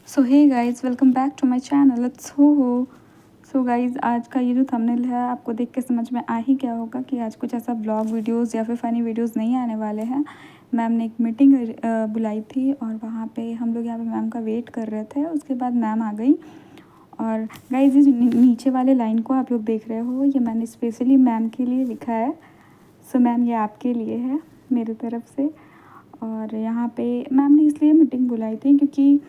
So hey guys, welcome back to my channel. It's हो। So guys, आज का ये जो थंबनेल है आपको देख के समझ में आ ही गया होगा कि आज कुछ ऐसा ब्लॉग वीडियोस या फिर फ़नी वीडियोस नहीं आने वाले हैं। मैम ने एक मीटिंग बुलाई थी और वहाँ पे हम लोग यहाँ पे मैम का वेट कर रहे थे। उसके बाद मैम आ गई। और गाइस, ये जो नीचे वाले लाइन को आप लोग देख रहे हो, ये मैंने स्पेशली मैम के लिए लिखा है। सो मैम, ये आपके लिए है मेरी तरफ से। और यहाँ पे मैम ने इसलिए मीटिंग बुलाई थी क्योंकि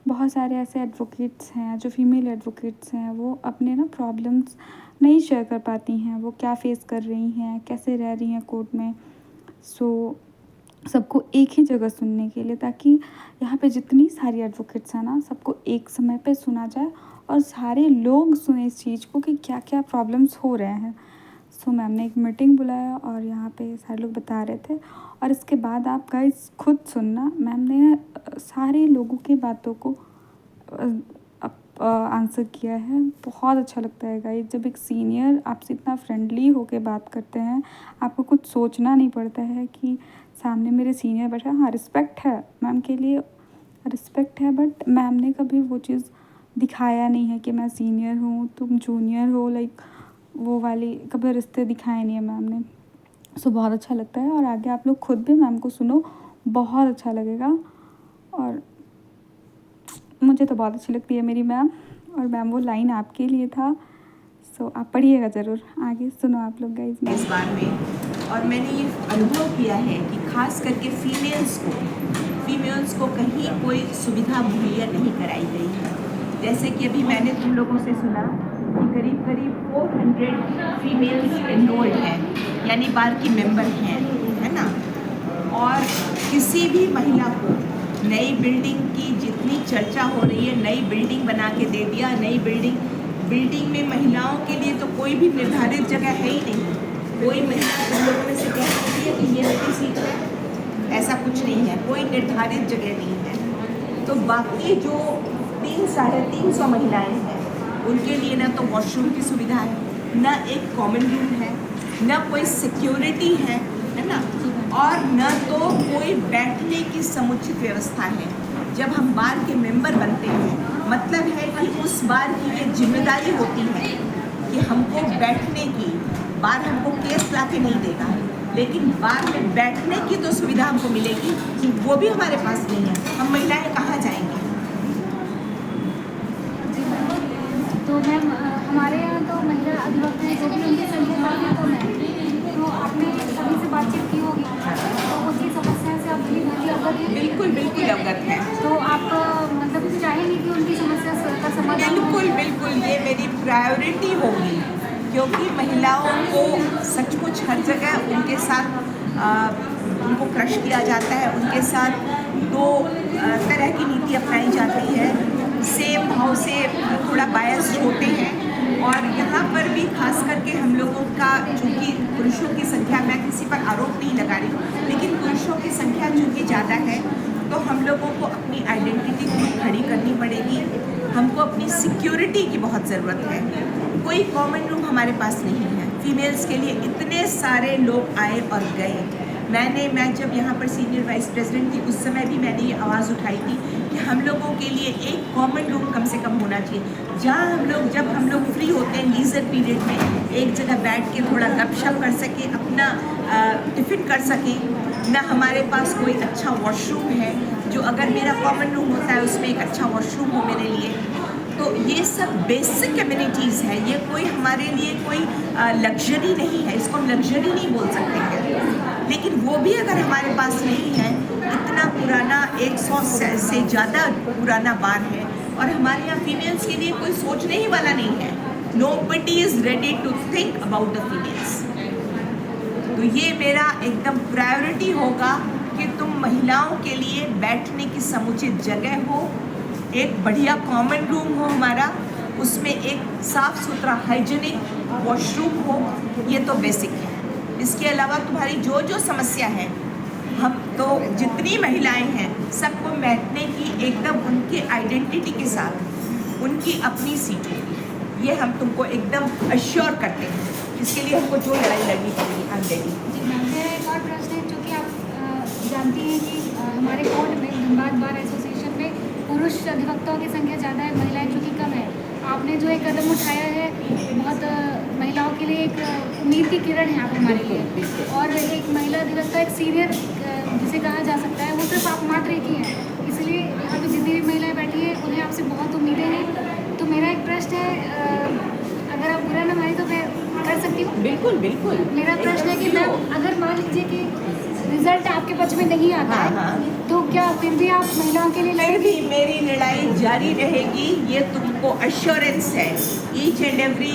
बहुत सारे ऐसे एडवोकेट्स हैं, जो फीमेल एडवोकेट्स हैं, वो अपने ना प्रॉब्लम्स नहीं शेयर कर पाती हैं। वो क्या फेस कर रही हैं, कैसे रह रही हैं कोर्ट में। सो सबको एक ही जगह सुनने के लिए, ताकि यहाँ पे जितनी सारी एडवोकेट्स हैं ना, सबको एक समय पे सुना जाए और सारे लोग सुने इस चीज़ को कि क्या क्या प्रॉब्लम्स हो रहे हैं। सो मैम ने एक मीटिंग बुलाया और यहाँ पे सारे लोग बता रहे थे। और इसके बाद आप गाइस खुद सुनना, मैम ने सारे लोगों की बातों को आंसर किया है। बहुत अच्छा लगता है गाइस, जब एक सीनियर आपसे इतना फ्रेंडली होके बात करते हैं। आपको कुछ सोचना नहीं पड़ता है कि सामने मेरे सीनियर बैठा। हाँ, रिस्पेक्ट है मैम के लिए, रिस्पेक्ट है, बट मैम ने कभी वो चीज़ दिखाया नहीं है कि मैं सीनियर हूँ, तुम जूनियर हो। लाइक वो वाली कभी रिश्ते दिखाए नहीं है मैम ने। सो बहुत अच्छा लगता है। और आगे आप लोग खुद भी मैम को सुनो, बहुत अच्छा लगेगा। और मुझे तो बहुत अच्छी लगती है मेरी मैम। और मैम, वो लाइन आपके लिए था। सो आप पढ़िएगा ज़रूर, आगे सुनो आप लोग गाइस। इस बार में और मैंने ये अनुभव किया है कि खास करके फीमेल्स को कहीं कोई सुविधा मुहैया नहीं कराई गई है। जैसे कि अभी मैंने तुम लोगों से सुना कि करीब करीब 400 फीमेल्स एनरोल्ड हैं, यानी बार की मेंबर हैं, है ना। और किसी भी महिला को नई बिल्डिंग की जितनी चर्चा हो रही है, नई बिल्डिंग बना के दे दिया, नई बिल्डिंग में महिलाओं के लिए तो कोई भी निर्धारित जगह है ही नहीं। कोई महिला तुम लोगों में से कह सकती है कि ये मेरी सीट है, ऐसा कुछ नहीं है, कोई निर्धारित जगह नहीं है। तो बाकी जो 300-350 महिलाएं हैं, उनके लिए ना तो वॉशरूम की सुविधा है, ना एक कॉमन रूम है, ना कोई सिक्योरिटी है ना, और न तो कोई बैठने की समुचित व्यवस्था है। जब हम बार के मेंबर बनते हैं, मतलब है कि उस बार की ये जिम्मेदारी होती है कि हमको बैठने की, बार हमको केस ला के नहीं देगा, लेकिन बार में बैठने की तो सुविधा हमको मिलेगी, कि वो भी हमारे पास नहीं है। हम महिलाएं कहाँ जाएंगे? तो मैम, हमारे यहाँ तो महिला अधिवक्ता हैं, जो भी उनकी संख्या काफ़ी कम है। तो आपने सभी से बातचीत की होगी, तो उनकी समस्या से आप अवगत हैं? बिल्कुल अवगत है। तो आप मतलब चाहेंगे कि उनकी समस्या का समाधान? बिल्कुल ये मेरी प्रायोरिटी होगी, क्योंकि महिलाओं को सचमुच हर जगह उनके साथ उनको क्रश किया जाता है। उनके साथ दो तरह की नीति अपनाई जाती है, सेम भाव से थोड़ा बायस होते हैं। और यहाँ पर भी खास करके हम लोगों का, चूँकि पुरुषों की संख्या, मैं किसी पर आरोप नहीं लगा रही हूँ, लेकिन पुरुषों की संख्या चूँकि ज़्यादा है, तो हम लोगों को अपनी आइडेंटिटी खुद खड़ी करनी पड़ेगी। हमको अपनी सिक्योरिटी की बहुत ज़रूरत है। कोई कॉमन रूम हमारे पास नहीं है फीमेल्स के लिए। इतने सारे लोग आए और गए। मैं जब यहाँ पर सीनियर वाइस प्रेसिडेंट थी, उस समय भी मैंने ये आवाज़ उठाई थी कि हम लोगों के लिए एक कॉमन रूम कम से कम होना चाहिए, जहाँ जब हम लोग फ्री होते हैं लीजर पीरियड में, एक जगह बैठ के थोड़ा गपशप कर सकें, अपना टिफ़िन कर सकें। ना हमारे पास कोई अच्छा वॉशरूम है, जो अगर मेरा कॉमन रूम होता है उसमें एक अच्छा वॉशरूम हो मेरे लिए। तो ये सब बेसिक कम्युनिटीज़ है, ये कोई हमारे लिए कोई लग्जरी नहीं है, इसको हम लग्जरी नहीं बोल सकते हैं। लेकिन वो भी अगर हमारे पास नहीं है, इतना पुराना 100 से ज़्यादा पुराना बार है, और हमारे यहाँ फीमेल्स के लिए कोई सोचने ही वाला नहीं है। Nobody is ready to think about the females। तो ये मेरा एकदम प्रायोरिटी होगा कि तुम महिलाओं के लिए बैठने की समुचित जगह हो, एक बढ़िया कॉमन रूम हो हमारा, उसमें एक साफ़ सुथरा हाइजीनिक वॉशरूम हो। ये तो बेसिक है। इसके अलावा तुम्हारी जो जो समस्या है, हम तो जितनी महिलाएं हैं सबको बैठने की एकदम उनके आइडेंटिटी के साथ उनकी अपनी सीट होगी, ये हम तुमको एकदम अश्योर करते हैं। इसके लिए हमको जो लड़ाई लड़नी पड़ेगी, हम लड़ेंगे। जी मैम, मेरा एक और प्रश्न है, जो कि आप जानती हैं कि हमारे कोर्ट में, धनबाद बार एसोसिएशन में पुरुष अधिवक्ताओं की संख्या ज़्यादा है, महिलाएं चूँकि कम है। आपने जो एक कदम उठाया है बहुत महिलाओं के लिए एक उम्मीद की किरण है आप हमारे लिए। और एक महिला अधिवक्ता एक सीनियर जिसे कहा जा सकता है, वो सिर्फ आप मात्र एक ही हैं। इसलिए यहाँ पे जितनी भी महिलाएं बैठी हैं उन्हें आपसे बहुत उम्मीदें हैं। तो मेरा एक प्रश्न है, अगर आप बुरा ना माने तो मैं कर सकती हूँ? बिल्कुल बिल्कुल। मेरा प्रश्न है कि मैम अगर मान लीजिए कि रिजल्ट आपके पक्ष में नहीं आता है, तो क्या फिर भी आप महिलाओं के लिए फिर लड़ेंगी? भी मेरी लड़ाई जारी रहेगी, ये तुमको अश्योरेंस है। Each and every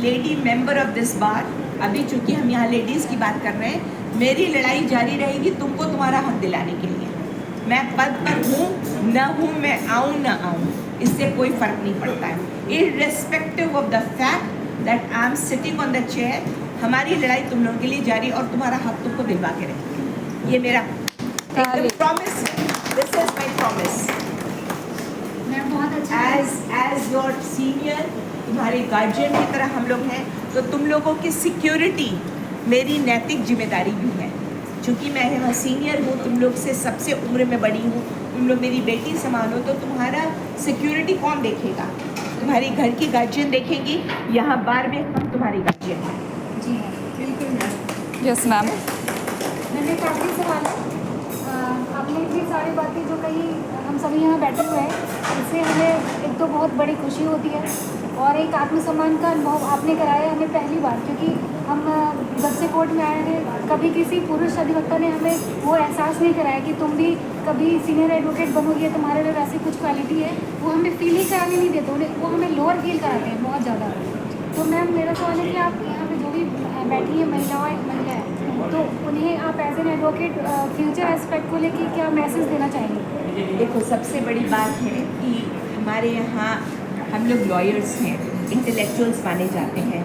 lady member of this bar, अभी चूंकि हम यहाँ लेडीज़ की बात कर रहे हैं, मेरी लड़ाई जारी रहेगी तुमको तुम्हारा हक दिलाने के लिए। मैं पद पर हूँ न हूँ, मैं आऊँ न आऊँ, इससे कोई फ़र्क नहीं पड़ता है। Irrespective of the fact that I am sitting on the chair, हमारी लड़ाई तुम लोगों के लिए जारी और तुम्हारा हक तुमको दिलवा के रहेगी। ये मेरा प्रॉमिस है। This is my promise. मैं बहुत अच्छा एज योर सीनियर, तुम्हारे गार्जियन की तरह हम लोग हैं, तो तुम लोगों की सिक्योरिटी मेरी नैतिक जिम्मेदारी भी है। चूँकि मैं यहाँ सीनियर हूँ, तुम लोग से सबसे उम्र में बड़ी हूँ, तुम लोग मेरी बेटी समान हो, तो तुम्हारा सिक्योरिटी कौन देखेगा? तुम्हारी घर की गार्जियन देखेंगी। यहाँ बार में हम तुम्हारी गार्जियन हैं। जी हाँ, बिल्कुल मैम। Yes ma'am. मेरा एक आखिरी सवाल है। आपने इतनी सारी बातें जो कही, हम सभी यहाँ बैठे हुए हैं, इससे हमें एक तो बहुत बड़ी खुशी होती है और एक आत्मसम्मान का अनुभव आपने कराया हमें पहली बार, क्योंकि हम जब से कोर्ट में आए थे कभी किसी पुरुष अधिवक्ता ने हमें वो एहसास नहीं कराया कि तुम भी कभी सीनियर एडवोकेट बनोगी, तुम्हारे में वैसी कुछ क्वालिटी है। वो हमें फील ही कराने नहीं देते, उन्हें वो हमें लोअर फील कराते हैं बहुत ज़्यादा। तो मैम मेरा सवाल है कि आप यहाँ पे जो भी बैठी है महिला है, तो उन्हें आप as an advocate future aspect को लेके क्या मैसेज देना चाहेंगे? देखो, सबसे बड़ी बात है कि हमारे यहाँ हम लोग लॉयर्स हैं, इंटेलेक्चुअल्स माने जाते हैं।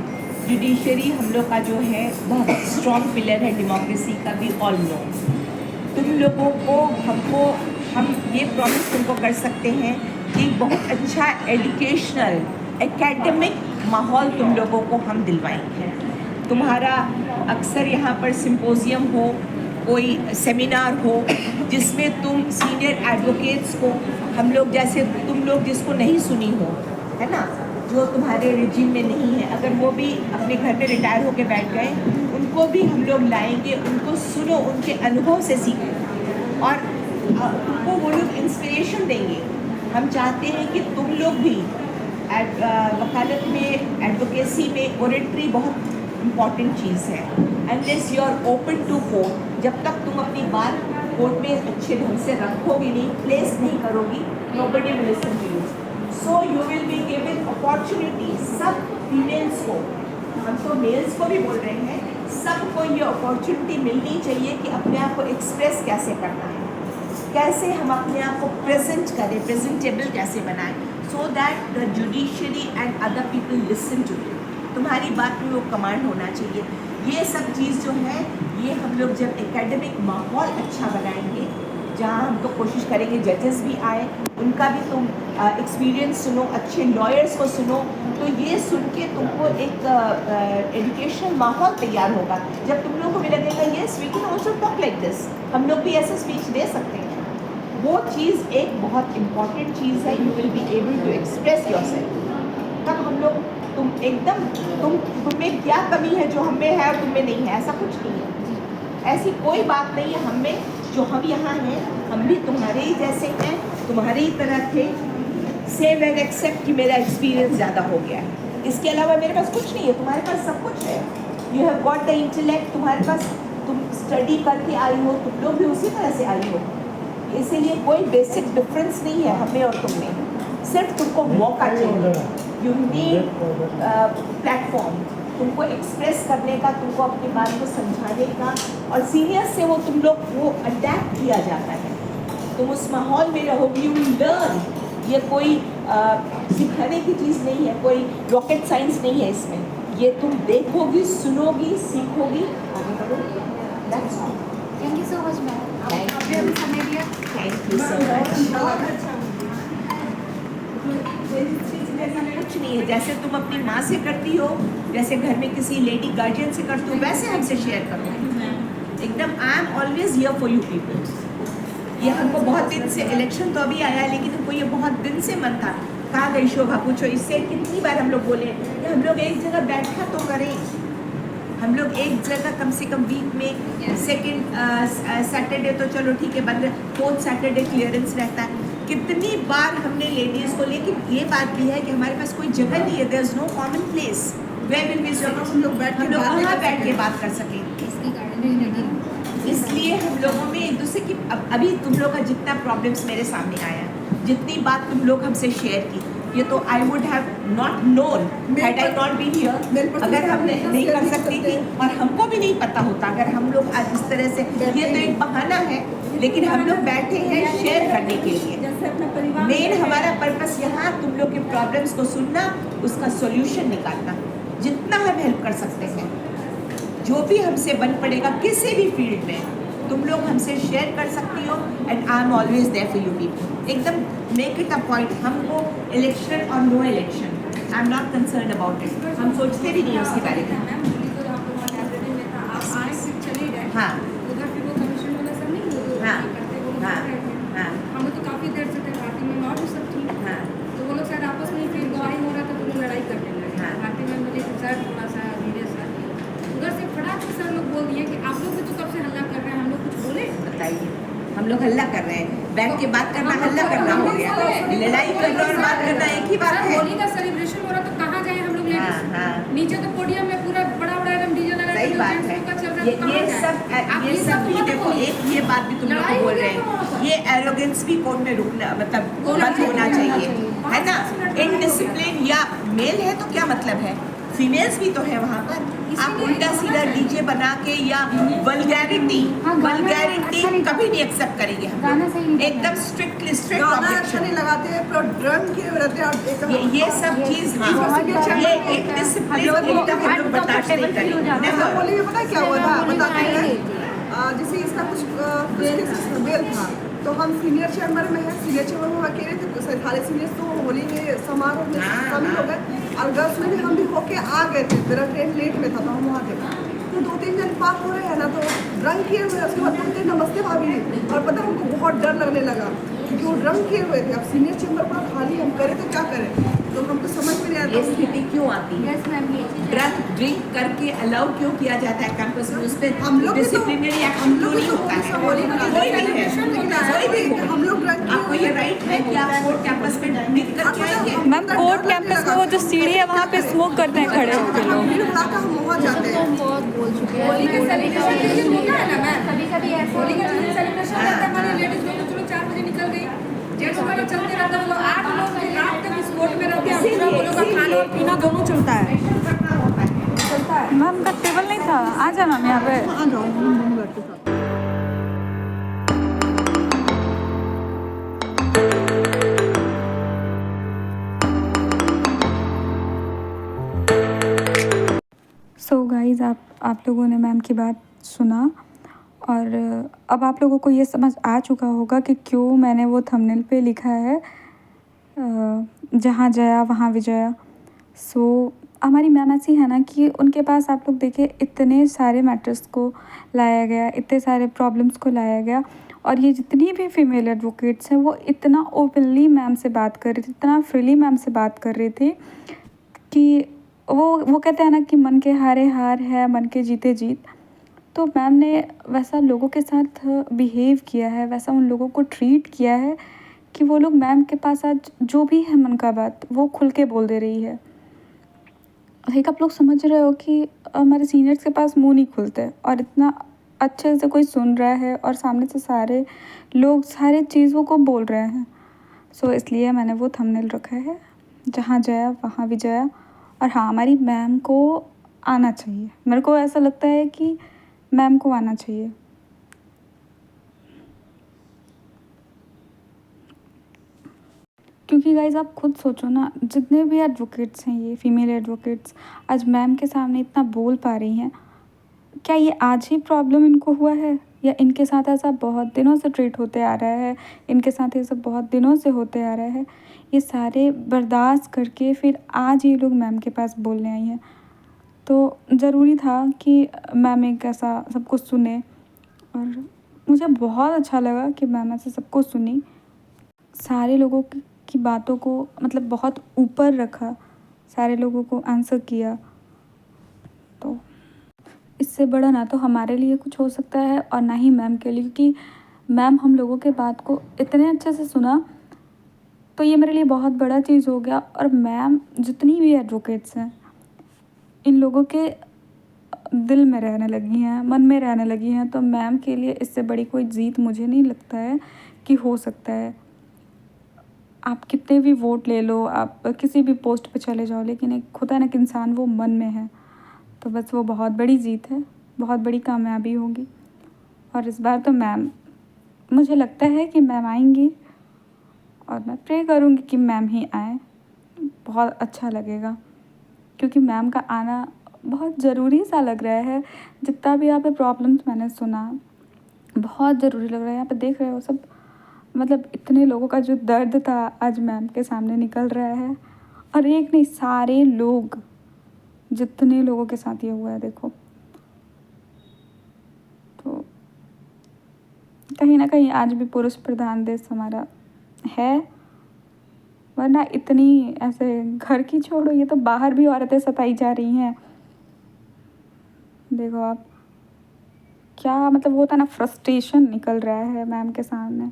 जुडिशरी हम लोग का जो है बहुत स्ट्रॉन्ग पिलर है डेमोक्रेसी का, भी ऑल नो। तुम लोगों को हम ये प्रॉमिस तुमको कर सकते हैं कि बहुत अच्छा एजुकेशनल एकेडमिक माहौल तुम लोगों को हम दिलवाएंगे। तुम्हारा अक्सर यहाँ पर सिंपोजियम हो, कोई सेमिनार हो, जिसमें तुम सीनियर एडवोकेट्स को हम लोग, जैसे तुम लोग जिसको नहीं सुनी हो, है ना, जो तुम्हारे रिजिम में नहीं है, अगर वो भी अपने घर में रिटायर होकर बैठ गए, उनको भी हम लोग लाएंगे, उनको सुनो, उनके अनुभव से सीखो और उनको वो लोग इंस्पिरेशन देंगे। हम चाहते हैं कि तुम लोग भी वकालत में, एडवोकेसी में ओरेटरी बहुत इम्पॉर्टेंट चीज़ है। Unless you are open to court, जब तक तुम अपनी बात कोर्ट में अच्छे ढंग से रखोगी नहीं, प्लेस नहीं करोगी, nobody will listen to you. So you will be given opportunity. सब फीमेल्स को, हम तो मेल्स को भी बोल रहे हैं, सबको ये अपॉर्चुनिटी मिलनी चाहिए कि अपने आप को एक्सप्रेस कैसे करना है, कैसे हम अपने आप को प्रेजेंट करें, प्रेजेंटेबल कैसे बनाएं, so that the judiciary and other people listen to you. तुम्हारी बात में वो कमांड होना चाहिए। ये सब चीज़ जो है, ये हम लोग जब एकेडमिक माहौल अच्छा बनाएंगे, जहाँ हम तो कोशिश करेंगे जजेस भी आए, उनका भी तुम एक्सपीरियंस सुनो, अच्छे लॉयर्स को सुनो, तो ये सुन के तुमको एक एजुकेशनल माहौल तैयार होगा। जब तुम लोग को भी लगेगा yes we can also talk like this, हम लोग भी ऐसा स्पीच दे सकते हैं, वो चीज़ एक बहुत इम्पॉर्टेंट चीज़ है। You will be able to express yourself. तब हम लोग तुम एकदम तुम्हें क्या कमी है जो हमें है और तुम्हें नहीं है, ऐसा कुछ नहीं है। ऐसी कोई बात नहीं है हम में, जो हम यहाँ हैं हम भी तुम्हारे ही जैसे हैं, तुम्हारे ही तरह थे, सेम एंड एक्सेप्ट कि मेरा एक्सपीरियंस ज़्यादा हो गया है। इसके अलावा मेरे पास कुछ नहीं है, तुम्हारे पास सब कुछ है। You have got the intellect, तुम्हारे पास, तुम स्टडी करके आई हो, तुम लोग भी उसी तरह से आई हो, इसीलिए कोई बेसिक डिफरेंस नहीं है हमें और तुम में, सिर्फ तुमको मौका चाहिए। यू नीड प्लेटफॉर्म, तुमको एक्सप्रेस करने का, तुमको अपनी बात को समझाने का, और सीनियर से वो तुम लोग वो अडैप्ट किया जाता है। तुम उस माहौल में रहोगी, यू विल लर्न। ये कोई सिखाने की चीज़ नहीं है, कोई रॉकेट साइंस नहीं है इसमें, ये तुम देखोगी, सुनोगी, सीखोगी, आगे बढ़ोगी। That's all. Thank you so much ma'am, आपने हमें समय दिया। Thank you so much. कुछ नहीं है, जैसे तुम अपनी माँ से करती हो, जैसे घर में किसी लेडी गार्जियन से करती हो, वैसे हमसे शेयर करो एकदम। आई am always here for you people. ये हमको बहुत दिन से, इलेक्शन तो अभी आया है लेकिन हमको ये बहुत दिन से मन था। कहाँ गई शोभा, पूछो इससे कितनी बार हम लोग बोले कि हम लोग एक जगह बैठा तो करें, हम लोग एक जगह कम से कम वीक में सेकंड सैटरडे तो चलो ठीक है बंद, फोर्थ सैटरडे क्लियरेंस रहता है। कितनी बार हमने लेडीज़ को, लेकिन ये बात भी है कि हमारे पास कोई जगह नहीं है, there is no common place where will we हम लोग कहाँ बैठ के बात कर सकें। इसलिए हम लोगों में एक दूसरे की, अभी तुम लोग का जितना प्रॉब्लम्स मेरे सामने आया, जितनी बात तुम लोग हमसे शेयर की, ये तो I would have not known had I not been here. अगर हम नहीं कर सकती थी और हमको भी नहीं पता होता अगर हम लोग आज इस तरह से, ये तो एक बहाना है लेकिन हम लोग बैठे हैं शेयर करने के लिए। मेन हमारा पर्पस यहाँ तुम लोग के प्रॉब्लम्स को सुनना, उसका सॉल्यूशन निकालना, जितना हम हेल्प कर सकते हैं, जो भी हमसे बन पड़ेगा किसी भी फील्ड में तुम लोग हमसे शेयर कर सकती हो। And I am always there for you people. एकदम मेक इट अ पॉइंट, हमको इलेक्शन और no election I am not concern about it, हम सोचते भी नहीं हैं उसके बारे में। हाँ हाँ हाँ हाँ हमें तो काफ़ी देर से थे पार्टी में और भी सब थी। हाँ तो वो लोग शायद आपस में फिर गवाही हो रहा था तो वो लड़ाई करने लगे। हाँ। पार्टी में मुझे सर थोड़ा सा धीरे सा उधर से फटाक से सर लोग बोल दिए कि आप लोग भी तो कब से हल्ला कर रहे हैं, हम लोग कुछ बोले। बताइए, हम लोग हल्ला कर रहे हैं, बैठ के बात करना हल्ला करना हो गया, लड़ाई करना और बात करना एक ही बात सर है। होली का सेलिब्रेशन हो रहा तो कहाँ जाए हम लोग हाँ लेडीज? हाँ नीचे तो पोडियम में पूरा बड़ा बड़ा एकदम डीजे लगा सही बात है। ये सब भी देखो, एक ये बात भी तुम लोग को बोल रहे हैं, ये एरोगेंस भी कोर्ट में रुकना, मतलब बंद होना चाहिए, है ना। इनडिसिप्लिन या मेल है तो क्या मतलब है, फीमेल्स भी तो है वहाँ पर। आप उल्टा सीधा डीजे बना के या वल्गैरिटी कभी नहीं एक्सेप्ट करेंगे हम लोग। एकदम स्ट्रिक्टली स्ट्रिक्ट अच्छा नहीं लगाते हैं, पर ड्रंक किए हुए रहते हैं। ये सब चीज, हाँ, ये एक डिसिप्लिन एकदम हम लोग बर्दाश्त नहीं करेंगे। होली में पता है क्या हुआ था, बताते हैं। जैसे इसका कुछ बेल था तो हम सीनियर चैम्बर में है, सीनियर चैम्बर में अकेले थे, सारे सीनियर्स तो होली के समारोह में शामिल हो गए और गर्ल्स में भी हम भी होके आ गए थे। मेरा ट्रेन लेट में था तो हम वहाँ थे, तो 2-3 जन पार हो रहे हैं ना, तो ड्रंक किए हुए, उसके बाद बोलते नमस्ते भाभी, और पता हमको बहुत डर लगने लगा क्योंकि वो ड्रंक किए हुए थे। अब सीनियर चैम्बर पूरा खाली, हम करें तो क्या करें, तो हमको समझ में नहीं आता ये स्थिति क्यों आती है, ड्रिंक करके अलाउ क्यों किया जाता है कैंपस में, उस पर हम लोग डिसिप्लिनरी एक्शन क्यों नहीं होता है। होली में कोई भी है, कोई भी हो, हम लोग ड्रंक आपको ये राइट है कि आप कोर्ट कैंपस में ड्रिंक करके आएंगे। मैम कोर्ट कैंपस में वो जो सीढ़ी है वहाँ पे स्मोक करते हैं खड़े होकर लोग। भीड़ भड़ाका हम वहाँ जाते हैं। होली का सेलिब्रेशन होता है ना मैम, कभी-कभी ऐसा होली का सेलिब्रेशन होता है, हमारे लेडीज लोग चलो 4 बजे निकल गई, जेंट्स वाला चलते रहता है, 8 लोग रात तक इस कोर्ट में रहते हैं, पूरा वो लोग का खाना और पीना दोनों चलता है। मैम का टेबल नहीं था, आ जाना मैम यहाँ पे। आ जाओ, हम दोनों बैठते साथ। सो गाइज़, आप लोगों ने मैम की बात सुना और अब आप लोगों को ये समझ आ चुका होगा कि क्यों मैंने वो थंबनेल पे लिखा है जहाँ जया वहाँ विजया। सो हमारी मैम ऐसी है ना कि उनके पास आप लोग देखिए इतने सारे मैटर्स को लाया गया, इतने सारे प्रॉब्लम्स को लाया गया, और ये जितनी भी फीमेल एडवोकेट्स हैं वो इतना ओपनली मैम से बात कर रही थी, इतना फ्रीली मैम से बात कर रही थी कि वो कहते हैं ना कि मन के हारे हार है, मन के जीते जीत। तो मैम ने वैसा लोगों के साथ बिहेव किया है, वैसा उन लोगों को ट्रीट किया है कि वो लोग मैम के पास आज जो भी है मन का बात वो खुल के बोल दे रही है। लाइक आप लोग समझ रहे हो कि हमारे सीनियर्स के पास मुंह नहीं खुलते और इतना अच्छे से कोई सुन रहा है और सामने से सारे लोग सारे चीज़ों को बोल रहे हैं। सो इसलिए मैंने वो थंबनेल रखा है, जहाँ जया वहाँ विजया। और हाँ, हमारी मैम को आना चाहिए, मेरे को ऐसा लगता है कि मैम को आना चाहिए। क्योंकि गाइज आप खुद सोचो ना, जितने भी एडवोकेट्स हैं, ये फीमेल एडवोकेट्स आज मैम के सामने इतना बोल पा रही हैं, क्या ये आज ही प्रॉब्लम इनको हुआ है या इनके साथ ऐसा बहुत दिनों से ट्रीट होते आ रहा है, इनके साथ ये सब बहुत दिनों से होते आ रहा है। ये सारे बर्दाश्त करके फिर आज ये लोग मैम के पास बोलने आई हैं, तो ज़रूरी था कि मैम एक ऐसा सब कुछ सुने और मुझे बहुत अच्छा लगा कि मैम ऐसे सबको सुनी, सारे लोगों की बातों को मतलब बहुत ऊपर रखा, सारे लोगों को आंसर किया। तो इससे बड़ा ना तो हमारे लिए कुछ हो सकता है और ना ही मैम के लिए, क्योंकि मैम हम लोगों के बात को इतने अच्छे से सुना, तो ये मेरे लिए बहुत बड़ा चीज़ हो गया। और मैम जितनी भी एडवोकेट्स हैं, इन लोगों के दिल में रहने लगी हैं, मन में रहने लगी हैं, तो मैम के लिए इससे बड़ी कोई जीत मुझे नहीं लगता है कि हो सकता है। आप कितने भी वोट ले लो, आप किसी भी पोस्ट पे चले जाओ, लेकिन एक होता है ना कि इंसान वो मन में है, तो बस वो बहुत बड़ी जीत है, बहुत बड़ी कामयाबी होगी। और इस बार तो मैम, मुझे लगता है कि मैम आएंगी और मैं प्रे करूँगी कि मैम ही आए, बहुत अच्छा लगेगा, क्योंकि मैम का आना बहुत ज़रूरी सा लग रहा है। जितना भी यहाँ पे प्रॉब्लम्स मैंने सुना, बहुत ज़रूरी लग रहा है। यहाँ पे देख रहे हो सब, मतलब इतने लोगों का जो दर्द था आज मैम के सामने निकल रहा है। और एक नहीं, सारे लोग, जितने लोगों के साथ ये हुआ है देखो, तो कहीं ना कहीं आज भी पुरुष प्रधान देश हमारा है, वरना इतनी ऐसे घर की छोड़ो, ये तो बाहर भी औरतें सताई जा रही हैं। देखो आप, क्या मतलब होता ना, फ्रस्ट्रेशन निकल रहा है मैम के सामने।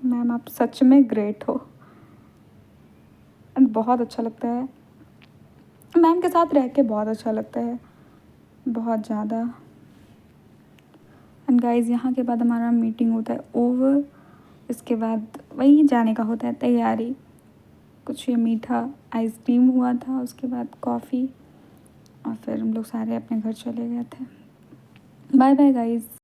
मैम आप सच में ग्रेट हो, एंड बहुत अच्छा लगता है मैम के साथ रह के, बहुत अच्छा लगता है, बहुत ज़्यादा। एंड गाइस, यहाँ के बाद हमारा मीटिंग होता है ओवर। इसके बाद वही जाने का होता है तैयारी। कुछ ये मीठा आइसक्रीम हुआ था, उसके बाद कॉफ़ी, और फिर हम लोग सारे अपने घर चले गए थे। Bye bye guys.